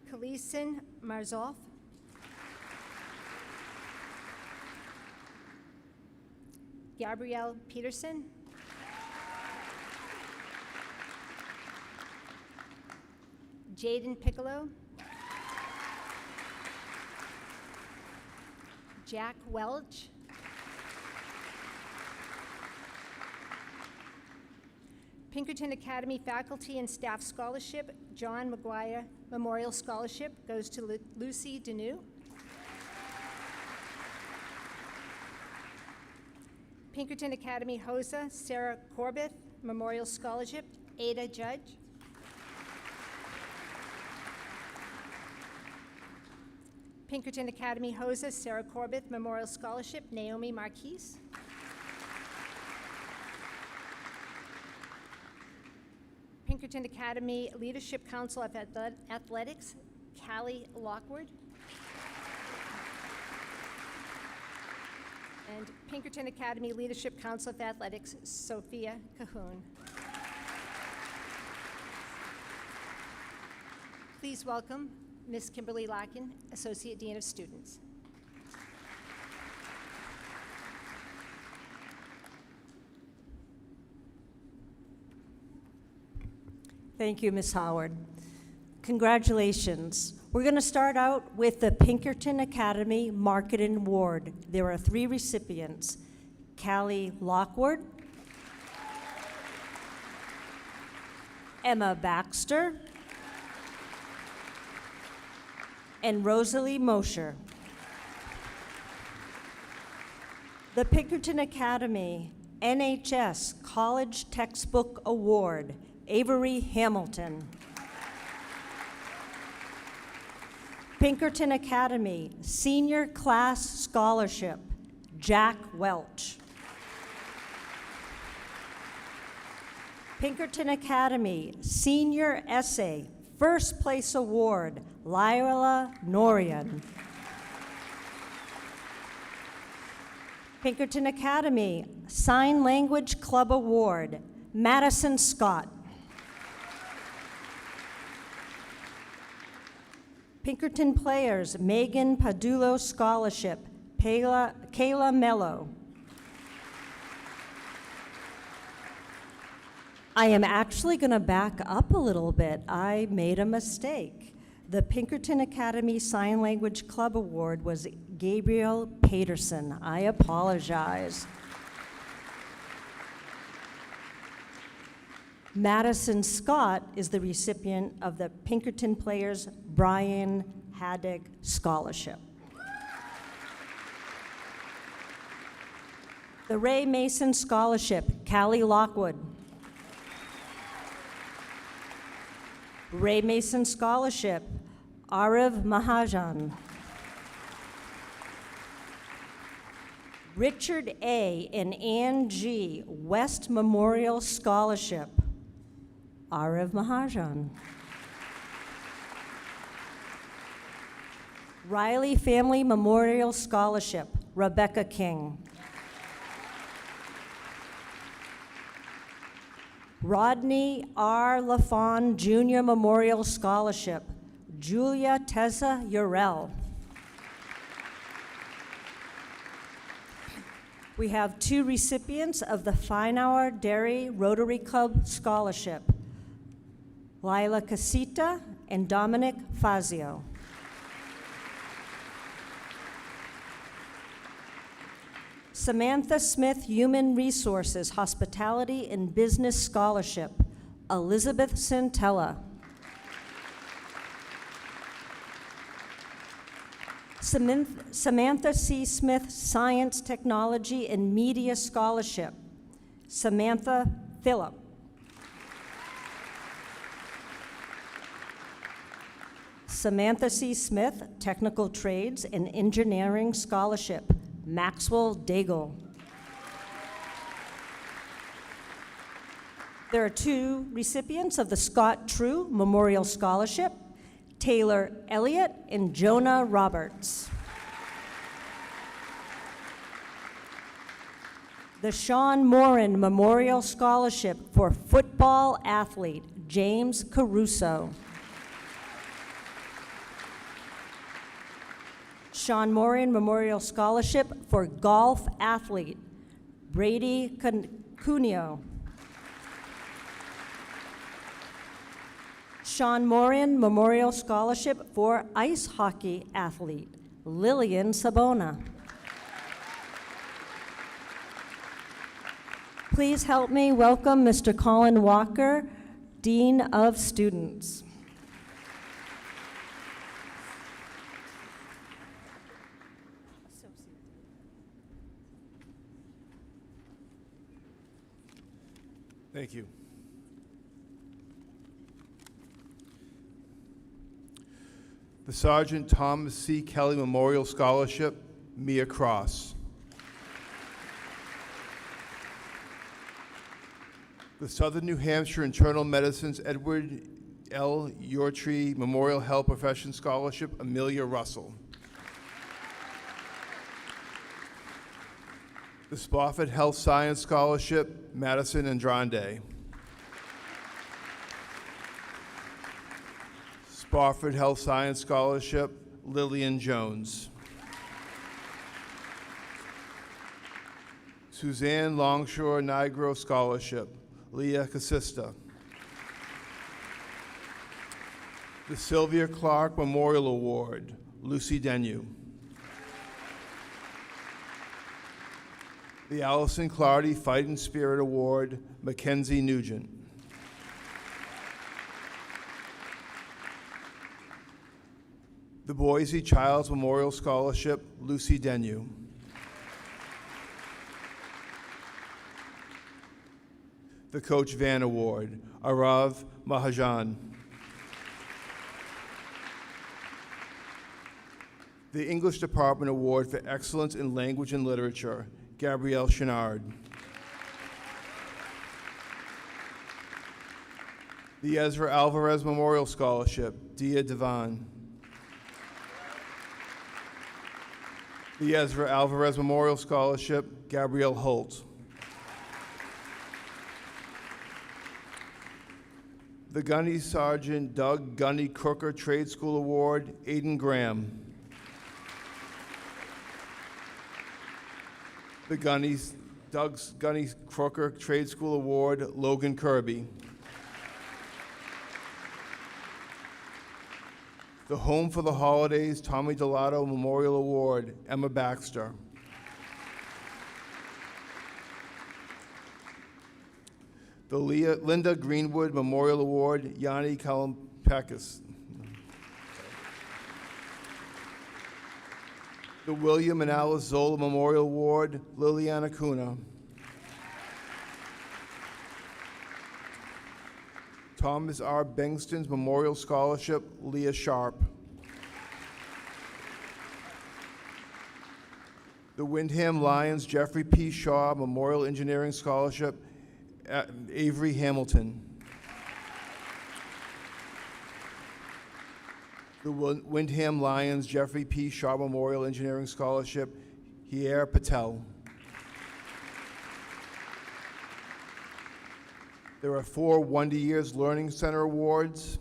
Kalisin Marzolf, Gabrielle Peterson, Jaden Piccolo, Jack Welch. Pinkerton Academy Faculty and Staff Scholarship, John McGuire Memorial Scholarship goes to Lucy Deneau. Pinkerton Academy HOSA, Sarah Corbett Memorial Scholarship, Ada Judge. Pinkerton Academy HOSA, Sarah Corbett Memorial Scholarship, Naomi Marquise. Pinkerton Academy Leadership Council of Athletics, Callie Lockwood. And Pinkerton Academy Leadership Council of Athletics, Sophia Cahoon. Please welcome Ms. Kimberly Larkin, Associate Dean of Students. Thank you, Ms. Howard. Congratulations. We're going to start out with the Pinkerton Academy Marketing Award. There are 3 recipients: Callie Lockwood, Emma Baxter, and Rosalie Mosher. The Pinkerton Academy NHS College Textbook Award, Avery Hamilton. Pinkerton Academy Senior Class Scholarship, Jack Welch. Pinkerton Academy Senior Essay First Place Award, Lila Norian. Pinkerton Academy Sign Language Club Award, Madison Scott. Pinkerton Players Megan Padulo Scholarship, Kayla Mello. I am actually going to back up a little bit. I made a mistake. The Pinkerton Academy Sign Language Club Award was Gabriel Paterson. I apologize. Madison Scott is the recipient of the Pinkerton Players Brian Haddock Scholarship. The Ray Mason Scholarship, Callie Lockwood. Ray Mason Scholarship, Arav Mahajan. Richard A. and Ann G. West Memorial Scholarship, Arav Mahajan. Riley Family Memorial Scholarship, Rebecca King. Rodney R. LaFawn Jr. Memorial Scholarship, Julia Tessa Urell. We have 2 recipients of the Fine Hour Dairy Rotary Club Scholarship, Lila Casita and Dominic Fazio. Samantha Smith Human Resources Hospitality and Business Scholarship, Elizabeth Santella. Samantha C. Smith Science, Technology, and Media Scholarship, Samantha Phillip. Samantha C. Smith Technical Trades and Engineering Scholarship, Maxwell Daigle. There are 2 recipients of the Scott True Memorial Scholarship, Taylor Elliott and Jonah Roberts. The Sean Morin Memorial Scholarship for football athlete, James Caruso. Sean Morin Memorial Scholarship for golf athlete, Brady Cuneo. Sean Morin Memorial Scholarship for ice hockey athlete, Lillian Sabona. Please help me welcome Mr. Colin Walker, Dean of Students. Thank you. The Sergeant Thomas C. Kelly Memorial Scholarship, Mia Cross. The Southern New Hampshire Internal Medicine's Edward L. Yortree Memorial Health Profession Scholarship, Amelia Russell. The Spofford Health Science Scholarship, Madison Andrande. Spofford Health Science Scholarship, Lillian Jones. Suzanne Longshore Nigro Scholarship, Leah Casista. The Sylvia Clark Memorial Award, Lucy Denyu. The Allison Clardy Fighting Spirit Award, Mackenzie Nugent. The Boise Child's Memorial Scholarship, Lucy Denyu. The Coach Van Award, Arav Mahajan. The English Department Award for Excellence in Language and Literature, Gabrielle Chenard. The Ezra Alvarez Memorial Scholarship, Dia Devan. The Ezra Alvarez Memorial Scholarship, Gabrielle Holt. The Gunny Sergeant Doug Gunny Crooker Trade School Award, Aiden Graham. The Doug Gunny Crooker Trade School Award, Logan Kirby. The Home for the Holidays Tommy Delato Memorial Award, Emma Baxter. The Linda Greenwood Memorial Award, Yanni Kalampakis. The William and Alice Zola Memorial Award, Liliana Kuna. Thomas R. Bengston's Memorial Scholarship, Leah Sharp. The Windham Lions Jeffrey P. Shaw Memorial Engineering Scholarship, Avery Hamilton. The Windham Lions Jeffrey P. Shaw Memorial Engineering Scholarship, Hier Patel. There are 4 Wonder Years Learning Center Awards.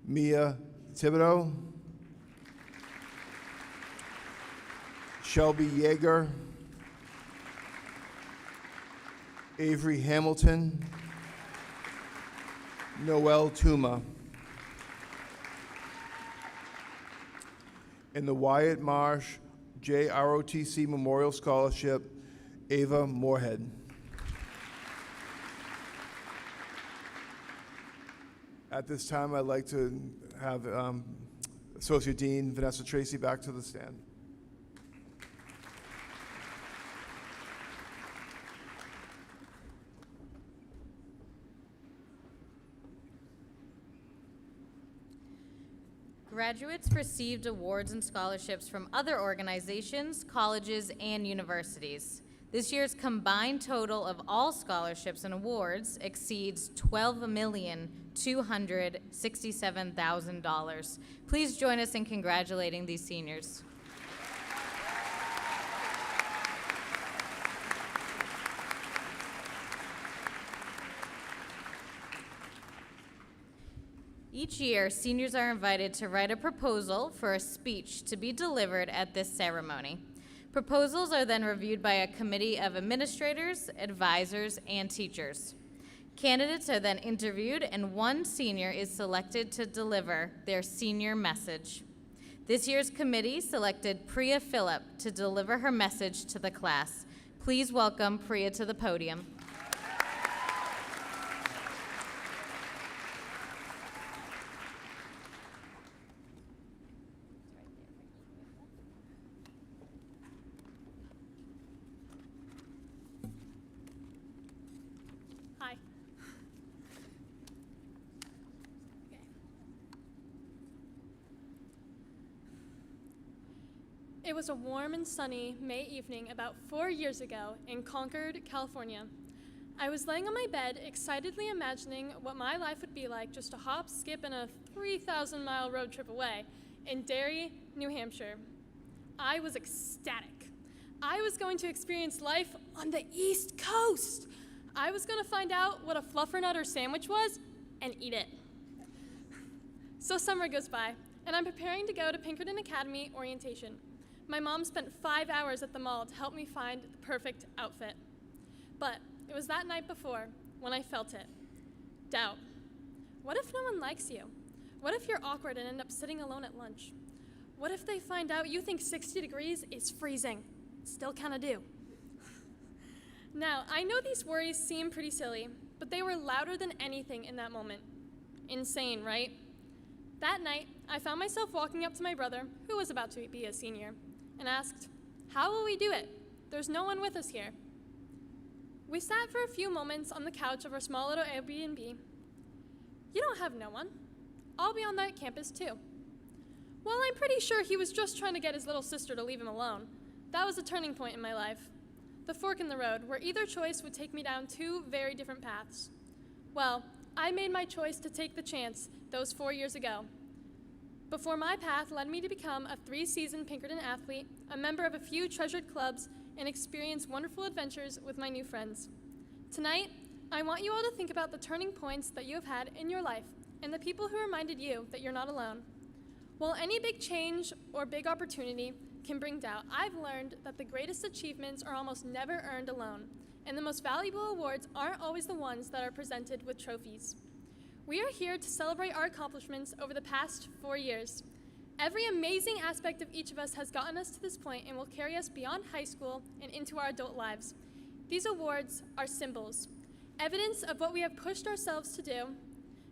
Mia Thibodeau, Shelby Yeager, Avery Hamilton, Noel Tuma. And the Wyatt Marsh JROTC Memorial Scholarship, Ava Moorhead. At this time, I'd like to have Associate Dean Vanessa Tracy back to the stand. Graduates received awards and scholarships from other organizations, colleges, and universities. This year's combined total of all scholarships and awards exceeds $12,267,000. Please join us in congratulating these seniors. Each year, seniors are invited to write a proposal for a speech to be delivered at this ceremony. Proposals are then reviewed by a committee of administrators, advisors, and teachers. Candidates are then interviewed, and one senior is selected to deliver their senior message. This year's committee selected Priya Phillip to deliver her message to the class. Please welcome Priya to the podium. Hi. Okay. It was a warm and sunny May evening about 4 years ago in Concord, California. I was laying on my bed, excitedly imagining what my life would be like just a hop, skip, and a 3,000-mile road trip away in Derry, New Hampshire. I was ecstatic. I was going to experience life on the East Coast. I was going to find out what a fluffernutter sandwich was and eat it. So summer goes by, and I'm preparing to go to Pinkerton Academy orientation. My mom spent 5 hours at the mall to help me find the perfect outfit. But it was that night before when I felt it. Doubt. What if no one likes you? What if you're awkward and end up sitting alone at lunch? What if they find out you think 60 degrees is freezing? Still kinda do. Now, I know these worries seem pretty silly, but they were louder than anything in that moment. Insane, right? That night, I found myself walking up to my brother, who was about to be a senior, and asked, "How will we do it? There's no one with us here." We sat for a few moments on the couch of our small little Airbnb. "You don't have no one. I'll be on that campus too." Well, I'm pretty sure he was just trying to get his little sister to leave him alone. That was a turning point in my life. The fork in the road, where either choice would take me down two very different paths. Well, I made my choice to take the chance those 4 years ago. Before my path led me to become a 3-season Pinkerton athlete, a member of a few treasured clubs, and experience wonderful adventures with my new friends. Tonight, I want you all to think about the turning points that you have had in your life and the people who reminded you that you're not alone. While any big change or big opportunity can bring doubt, I've learned that the greatest achievements are almost never earned alone, and the most valuable awards aren't always the ones that are presented with trophies. We are here to celebrate our accomplishments over the past 4 years. Every amazing aspect of each of us has gotten us to this point and will carry us beyond high school and into our adult lives. These awards are symbols, evidence of what we have pushed ourselves to do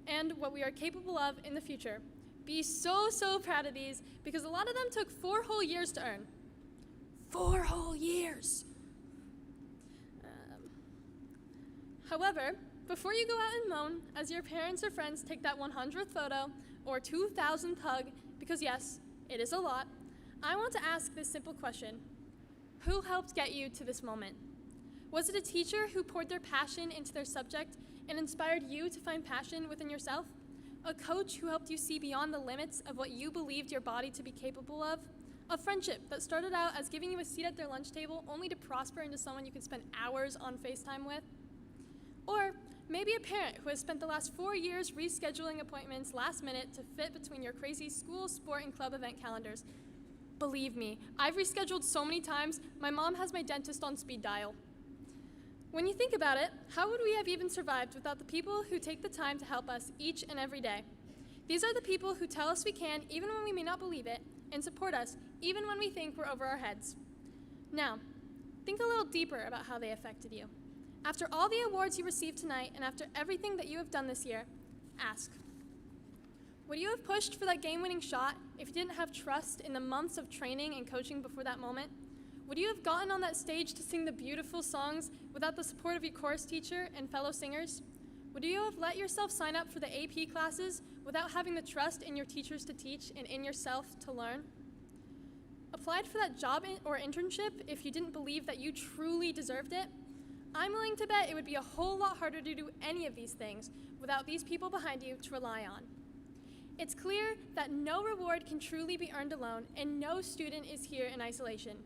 and what we are capable of in the future. Be so proud of these, because a lot of them took 4 whole years to earn. 4 whole years! However, before you go out and moan as your parents or friends take that 100th photo or 2,000th hug, because yes, it is a lot, I want to ask this simple question. Who helped get you to this moment? Was it a teacher who poured their passion into their subject and inspired you to find passion within yourself? A coach who helped you see beyond the limits of what you believed your body to be capable of? A friendship that started out as giving you a seat at their lunch table only to prosper into someone you could spend hours on FaceTime with? Or maybe a parent who has spent the last 4 years rescheduling appointments last minute to fit between your crazy school, sport, and club event calendars. Believe me, I've rescheduled so many times, my mom has my dentist on speed dial. When you think about it, how would we have even survived without the people who take the time to help us each and every day? These are the people who tell us we can even when we may not believe it, and support us even when we think we're over our heads. Now, think a little deeper about how they affected you. After all the awards you received tonight, and after everything that you have done this year, ask, would you have pushed for that game-winning shot if you didn't have trust in the months of training and coaching before that moment? Would you have gotten on that stage to sing the beautiful songs without the support of your chorus teacher and fellow singers? Would you have let yourself sign up for the AP classes without having the trust in your teachers to teach and in yourself to learn? Applied for that job or internship if you didn't believe that you truly deserved it? I'm willing to bet it would be a whole lot harder to do any of these things without these people behind you to rely on. It's clear that no reward can truly be earned alone, and no student is here in isolation.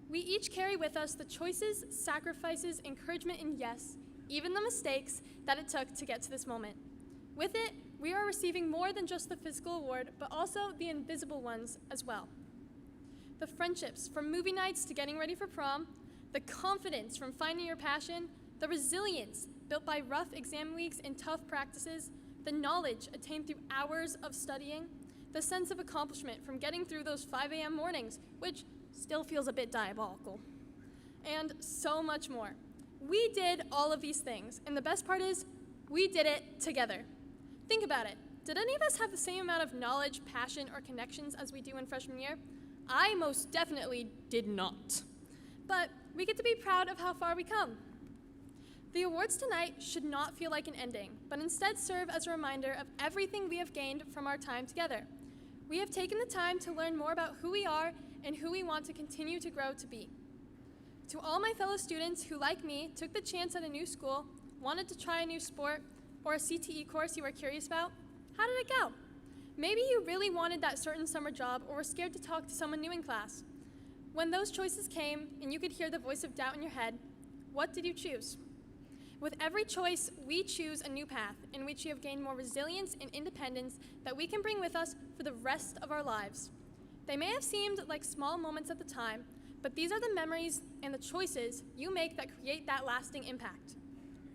We each carry with us the choices, sacrifices, encouragement, and yes, even the mistakes that it took to get to this moment. With it, we are receiving more than just the physical award, but also the invisible ones as well. The friendships from movie nights to getting ready for prom, the confidence from finding your passion, the resilience built by rough exam weeks and tough practices, the knowledge attained through hours of studying, the sense of accomplishment from getting through those 5 a.m. mornings, which still feels a bit diabolical. and so much more. We did all of these things, and the best part is, we did it together. Think about it. Did any of us have the same amount of knowledge, passion, or connections as we do in freshman year? I most definitely did not. But we get to be proud of how far we come. The awards tonight should not feel like an ending, but instead serve as a reminder of everything we have gained from our time together. We have taken the time to learn more about who we are and who we want to continue to grow to be. To all my fellow students who, like me, took the chance at a new school, wanted to try a new sport, or a CTE course you were curious about, how did it go? Maybe you really wanted that certain summer job or were scared to talk to someone new in class. When those choices came and you could hear the voice of doubt in your head, what did you choose? With every choice, we choose a new path in which we have gained more resilience and independence that we can bring with us for the rest of our lives. They may have seemed like small moments at the time, but these are the memories and the choices you make that create that lasting impact.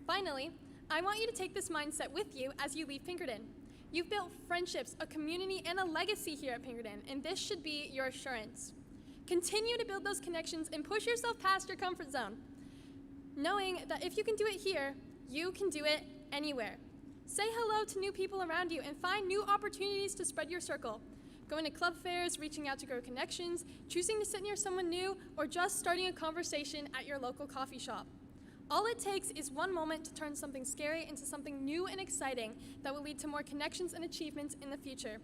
Finally, I want you to take this mindset with you as you leave Pinkerton. You've built friendships, a community, and a legacy here at Pinkerton, and this should be your assurance. Continue to build those connections and push yourself past your comfort zone, knowing that if you can do it here, you can do it anywhere. Say hello to new people around you and find new opportunities to spread your circle. Going to club fairs, reaching out to grow connections, choosing to sit near someone new, or just starting a conversation at your local coffee shop. All it takes is one moment to turn something scary into something new and exciting that will lead to more connections and achievements in the future.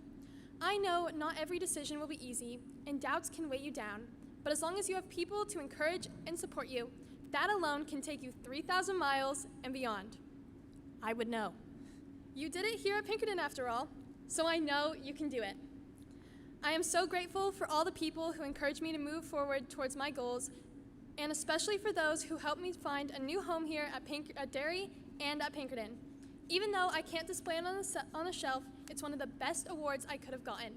I know not every decision will be easy, and doubts can weigh you down, but as long as you have people to encourage and support you, that alone can take you 3,000 miles and beyond. I would know. You did it here at Pinkerton after all, so I know you can do it. I am so grateful for all the people who encouraged me to move forward towards my goals, and especially for those who helped me find a new home here at Derry and at Pinkerton. Even though I can't display it on the shelf, it's one of the best awards I could have gotten.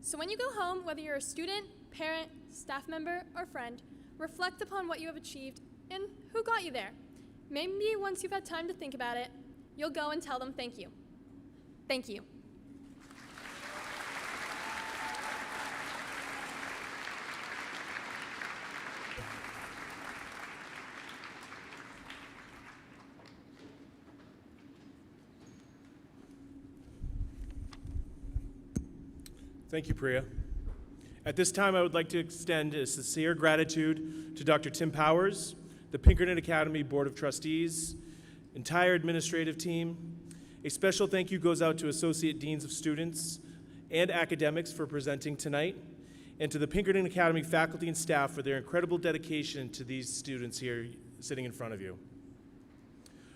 So when you go home, whether you're a student, parent, staff member, or friend, reflect upon what you have achieved and who got you there. Maybe once you've had time to think about it, you'll go and tell them thank you. Thank you. Thank you, Priya. At this time, I would like to extend a sincere gratitude to Dr. Tim Powers, the Pinkerton Academy Board of Trustees, entire administrative team. A special thank you goes out to Associate Deans of Students and academics for presenting tonight, and to the Pinkerton Academy faculty and staff for their incredible dedication to these students here sitting in front of you.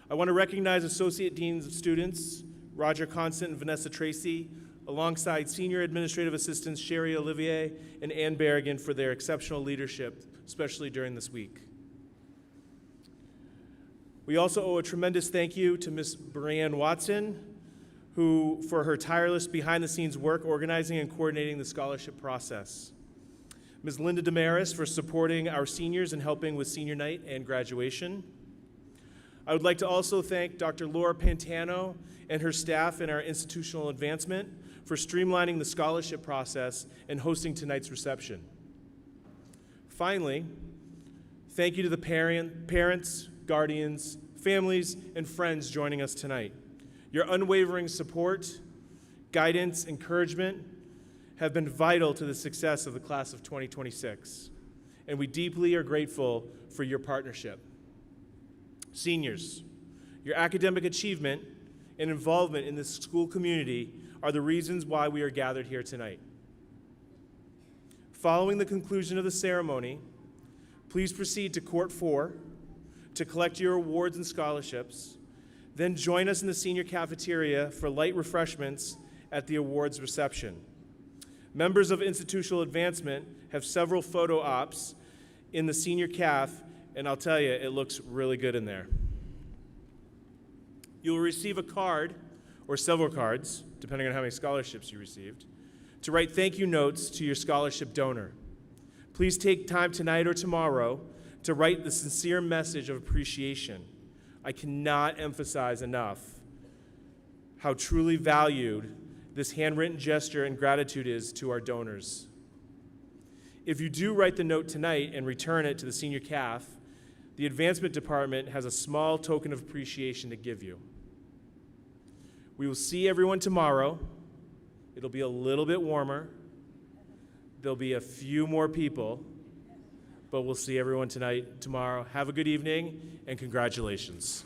I want to recognize Associate Deans of Students, Roger Constant and Vanessa Tracy, alongside Senior Administrative Assistants Sherry Olivier and Ann Berrigan for their exceptional leadership, especially during this week. We also owe a tremendous thank you to Ms. Brianne Watson, who, for her tireless behind-the-scenes work organizing and coordinating the scholarship process. Ms. Linda Damaris for supporting our seniors and helping with senior night and graduation. I would like to also thank Dr. Laura Pantano and her staff in our institutional advancement for streamlining the scholarship process and hosting tonight's reception. Finally, thank you to the parents, guardians, families, and friends joining us tonight. Your unwavering support, guidance, encouragement have been vital to the success of the class of 2026, and we deeply are grateful for your partnership. Seniors, your academic achievement and involvement in this school community are the reasons why we are gathered here tonight. Following the conclusion of the ceremony, please proceed to Court 4 to collect your awards and scholarships, then join us in the senior cafeteria for light refreshments at the awards reception. Members of institutional advancement have several photo ops in the senior caf, and I'll tell you, it looks really good in there. You will receive a card, or several cards, depending on how many scholarships you received, to write thank you notes to your scholarship donor. Please take time tonight or tomorrow to write the sincere message of appreciation. I cannot emphasize enough how truly valued this handwritten gesture and gratitude is to our donors. If you do write the note tonight and return it to the senior CAF, the advancement department has a small token of appreciation to give you. We will see everyone tomorrow. It'll be a little bit warmer. There'll be a few more people, but we'll see everyone tomorrow. Have a good evening, and congratulations.